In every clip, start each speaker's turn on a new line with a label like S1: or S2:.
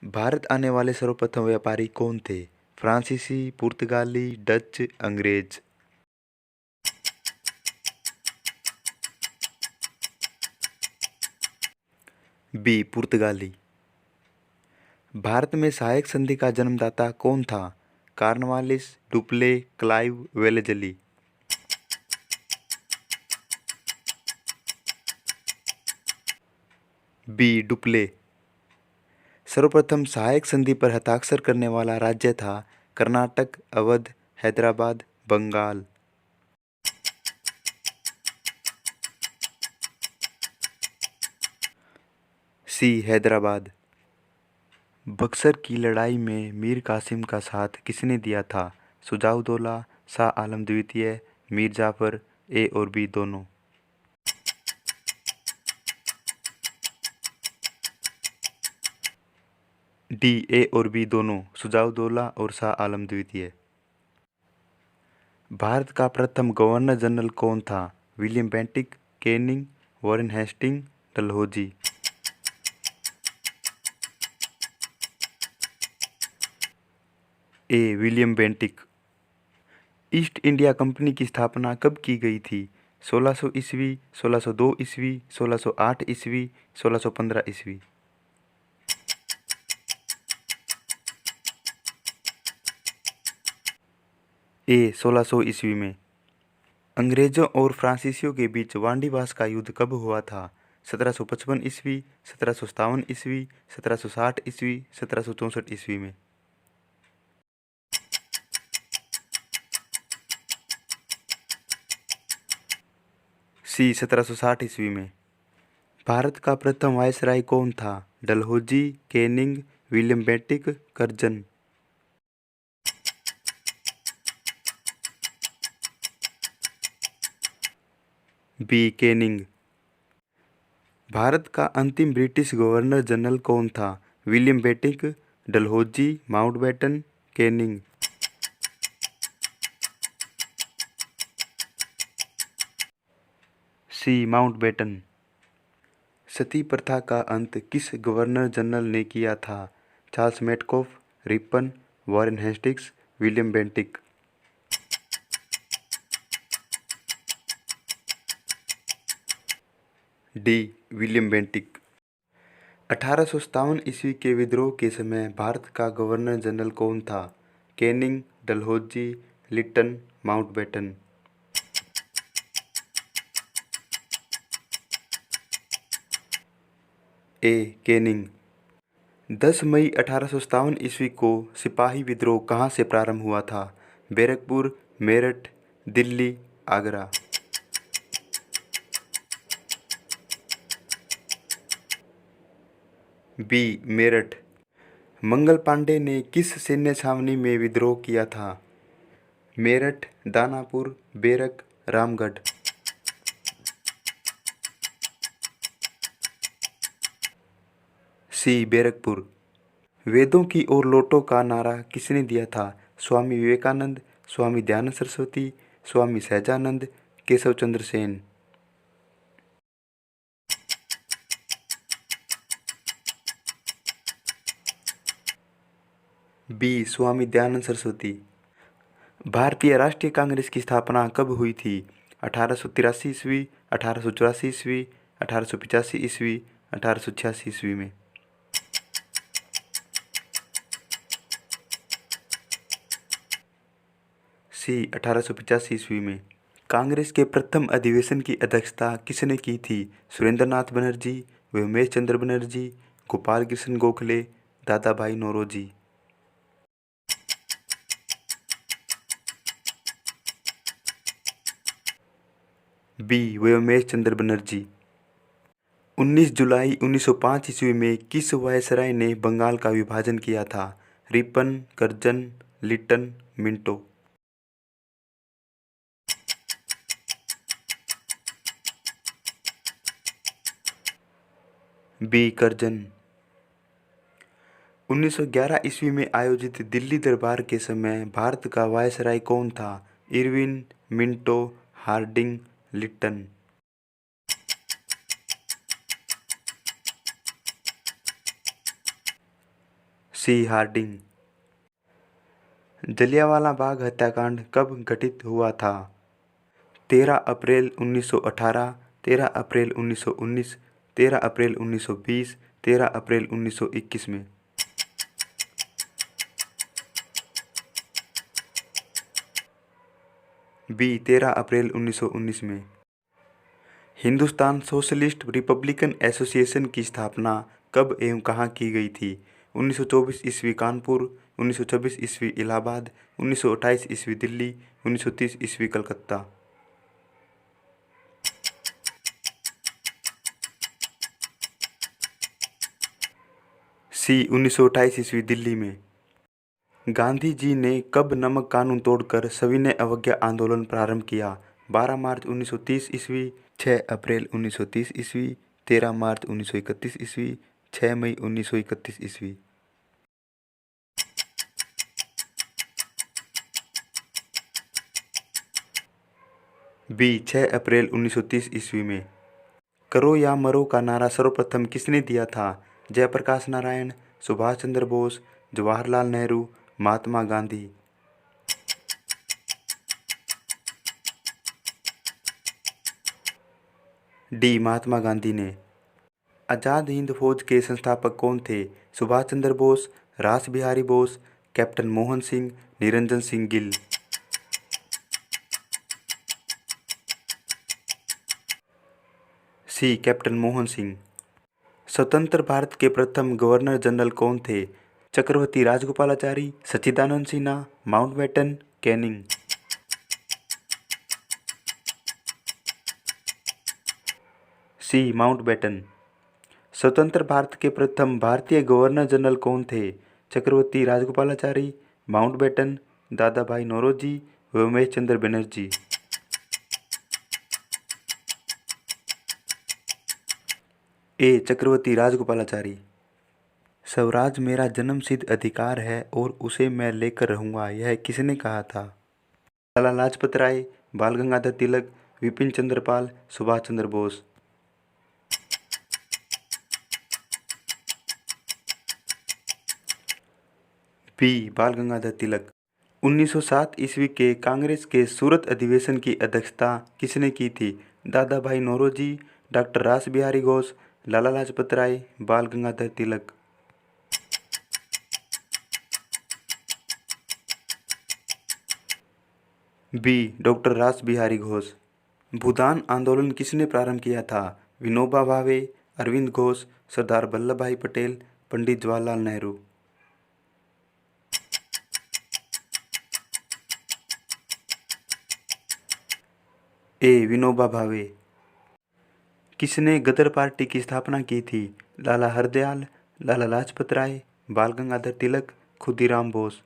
S1: भारत आने वाले सर्वप्रथम व्यापारी कौन थे? फ्रांसीसी, पुर्तगाली, डच, अंग्रेज। बी. पुर्तगाली। भारत में सहायक संधि का जन्मदाता कौन था? Cornwallis, Dupleix, Clive, Wellesley. B. Dupleix. सर्वप्रथम सहायक संधि पर हस्ताक्षर करने वाला राज्य था कर्नाटक, अवध, हैदराबाद, बंगाल। सी. हैदराबाद। बक्सर की लड़ाई में मीर कासिम का साथ किसने दिया था? शुजाउद्दौला, शाह आलम द्वितीय, मीर जाफर, ए और बी दोनों। डी. ए और बी दोनों, शुजाउद्दौला और शाह आलम द्वितीय। भारत का प्रथम गवर्नर जनरल कौन था? William Bentinck, Canning, Warren Hasting, Dalhousie. A. William Bentinck. East India Company की स्थापना कब की गई थी? 1600 ईस्वी, 1602 ईस्वी, 1608 ईस्वी, 1615 ईस्वी। ए. 1600 ईस्वी में। अंग्रेजों और फ्रांसीसियों के बीच वांडीवास का युद्ध कब हुआ था? 1755 ईस्वी, 1757 ईस्वी, 1760 ईस्वी, 1764 ईस्वी में। सी. 1760 ईस्वी में। भारत का प्रथम वायसराय कौन था? Dalhousie, Canning, William Bentinck, Curzon. B. Canning. भारत का अंतिम ब्रिटिश गवर्नर जनरल कौन था? William Bentinck, Dalhousie, Mountbatten, Canning. C. Mountbatten. सती प्रथा का अंत किस गवर्नर जनरल ने किया था? Charles Metcalfe, Ripon, Warren Hastings, William Bentinck. D. William Bentinck. 1857 ईस्वी के विद्रोह के समय भारत का गवर्नर जनरल कौन था? Canning, Dalhousie, Lytton, Mountbatten. A. Canning. 10 मई 1857 ईस्वी को सिपाही विद्रोह कहाँ से प्रारंभ हुआ था? बैरकपुर, मेरठ, दिल्ली, आगरा। बी. मेरठ। मंगल पांडे ने किस सैन्य छावनी में विद्रोह किया था? मेरठ, दानापुर, बैरक, रामगढ़। सी. बैरकपुर। वेदों की ओर लौटो का नारा किसने दिया था? स्वामी विवेकानंद, स्वामी दयानंद सरस्वती, स्वामी सहजानंद, केशव चंद्र सेन। बी. स्वामी दयानंद सरस्वती। भारतीय राष्ट्रीय कांग्रेस की स्थापना कब हुई थी? 1883 ईस्वी, 1884 ईस्वी, 1885 ईस्वी, 1886 ईस्वी में। सी. 1885 ईस्वी में। कांग्रेस के प्रथम अधिवेशन की अध्यक्षता किसने की थी? सुरेंद्रनाथ बनर्जी, व्योमेश चंद्र बनर्जी, गोपाल कृष्ण गोखले, दादा भाई नौरोजी। बी. व्योमेश चंद्र बनर्जी। 19 जुलाई 1905 ईस्वी में किस वायसराय ने बंगाल का विभाजन किया था? Ripon, Curzon, Lytton, Minto. B. Curzon. 1911 ईस्वी में आयोजित दिल्ली दरबार के समय भारत का वायसराय कौन था? Irwin, Minto, Hardinge, Lytton. C Hardinge. Jallianwala Bagh हत्याकांड कब घटित हुआ था? 13 अप्रैल 1918, 13 अप्रैल 1919, 13 अप्रैल 1920, 13 अप्रैल 1921 में। बी 13 अप्रैल 1919 में। हिंदुस्तान सोशलिस्ट रिपब्लिकन एसोसिएशन की स्थापना कब एवं कहाँ की गई थी? 1924 ईस्वी कानपुर, 1926 ईस्वी इलाहाबाद, 1928 ईस्वी दिल्ली, 1930 ईस्वी कलकत्ता। सी 1928 ईस्वी दिल्ली में। गांधी जी ने कब नमक कानून तोड़कर सविनय अवज्ञा आंदोलन प्रारंभ किया? 12 मार्च 1930 ईस्वी, 6 अप्रैल 1930 ईस्वी, 13 मार्च 1931 ईस्वी, 6 मई 1931 ईस्वी। बी 6 अप्रैल 1930 ईस्वी में। करो या मरो का नारा सर्वप्रथम किसने दिया था? जयप्रकाश नारायण, सुभाष चंद्र बोस, जवाहरलाल नेहरू, महात्मा गांधी। डी महात्मा गांधी ने। आज़ाद हिंद फौज के संस्थापक कौन थे? सुभाष चंद्र बोस, रास बिहारी बोस, कैप्टन मोहन सिंह, निरंजन सिंह गिल। सी कैप्टन मोहन सिंह। स्वतंत्र भारत के प्रथम गवर्नर जनरल कौन थे? चक्रवर्ती राजगोपालाचारी, सच्चिदानंद Sinha, Mountbatten, Canning. C Mountbatten. स्वतंत्र भारत के प्रथम भारतीय गवर्नर जनरल कौन थे? चक्रवर्ती राजगोपालाचारी, माउंटबेटन, दादा भाई नौरोजी, उमेश चंद्र बनर्जी। ए चक्रवर्ती राजगोपालाचारी। स्वराज मेरा जन्मसिद्ध अधिकार है और उसे मैं लेकर रहूंगा, यह किसने कहा था? लाला लाजपत राय, बाल गंगाधर तिलक, विपिन चंद्र पाल, सुभाष चंद्र बोस। बी बाल गंगाधर तिलक। 1907 ईस्वी के कांग्रेस के सूरत अधिवेशन की अध्यक्षता किसने की थी? दादा भाई नौरोजी, डॉक्टर रास बिहारी घोष, लाला लाजपत राय, बाल गंगाधर तिलक। बी डॉक्टर रास बिहारी घोष। भूदान आंदोलन किसने प्रारंभ किया था? विनोबा भावे, अरविंद घोष, सरदार वल्लभ भाई पटेल, पंडित जवाहरलाल नेहरू। ए विनोबा भावे। किसने गदर पार्टी की स्थापना की थी? लाला हरदयाल, लाला लाजपत राय, बाल गंगाधर तिलक, खुदीराम बोस।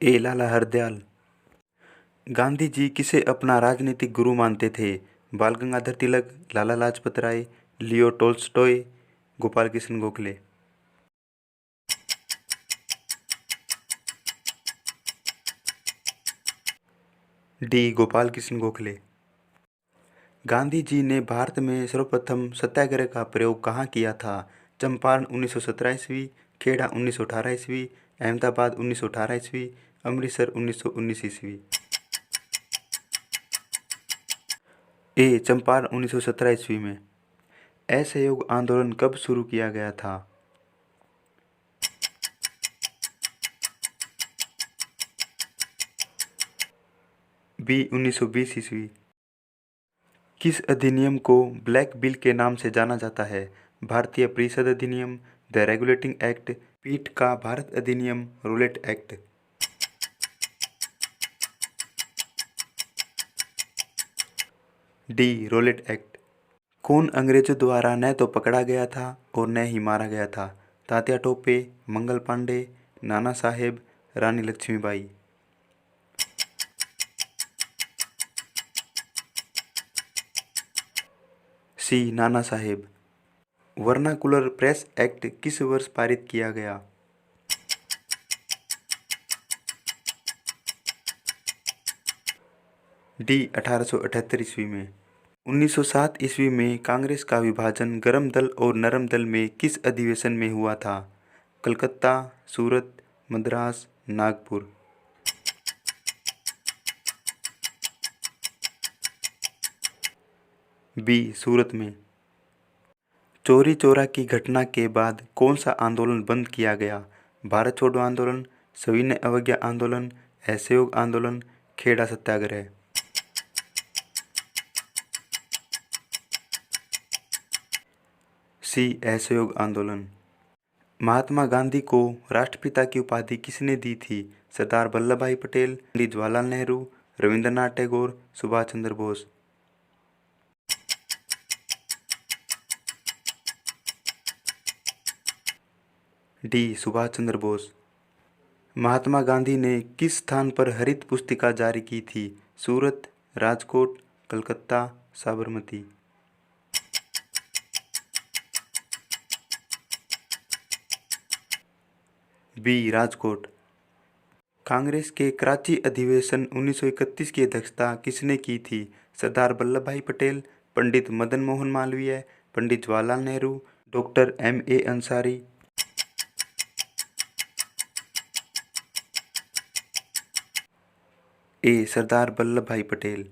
S1: ए लाला हरदयाल। गांधी जी किसे अपना राजनीतिक गुरु मानते थे? Bal Gangadhar Tilak, Lala Lajpat Rai, Leo Tolstoy, Gopal Krishna Gokhale. D Gopal Krishna Gokhale. Gandhi ji ने भारत में सर्वप्रथम सत्याग्रह का प्रयोग कहाँ किया था? चंपारण 1917 ईस्वी, खेड़ा 1918 ईस्वी, अहमदाबाद 1918 ईस्वी, अमृतसर 1919 ईस्वी। ए चंपारण 1917 ईस्वी में। असहयोग आंदोलन कब शुरू किया गया था? बी 1920 ईस्वी। किस अधिनियम को ब्लैक बिल के नाम से जाना जाता है? भारतीय परिषद अधिनियम, द रेगुलेटिंग एक्ट, पीठ का भारत अधिनियम, roulette act. D roulette act. कौन अंग्रेजों द्वारा न तो पकड़ा गया था और न ही मारा गया था? तात्या टोपे, मंगल पांडे, नाना साहेब, रानी लक्ष्मीबाई। सी Nana Saheb. Vernacular press act किस वर्ष पारित किया गया? डी 1878 ईस्वी में। 1907 ईस्वी में कांग्रेस का विभाजन गरम दल और नरम दल में किस अधिवेशन में हुआ था? कलकत्ता, सूरत, मद्रास, नागपुर। बी. सूरत में। चौरी चौरा की घटना के बाद कौन सा आंदोलन बंद किया गया? भारत छोड़ो आंदोलन, सविनय अवज्ञा आंदोलन, असहयोग आंदोलन, खेड़ा सत्याग्रह। सी. असहयोग आंदोलन। महात्मा गांधी को राष्ट्रपिता की उपाधि किसने दी थी? सरदार वल्लभ भाई पटेल, पंडित जवाहरलाल नेहरू, रविंद्रनाथ टैगोर, सुभाष चंद्र बोस। डी. सुभाष चंद्र बोस। महात्मा गांधी ने किस स्थान पर हरित पुस्तिका जारी की थी? सूरत, राजकोट, कलकत्ता, साबरमती। बी. राजकोट। कांग्रेस के कराची अधिवेशन 1931 की अध्यक्षता किसने की थी? सरदार वल्लभ भाई पटेल, पंडित मदन मोहन मालवीय, पंडित जवाहरलाल नेहरू, डॉक्टर M.A. अंसारी। ए. सरदार वल्लभ भाई पटेल।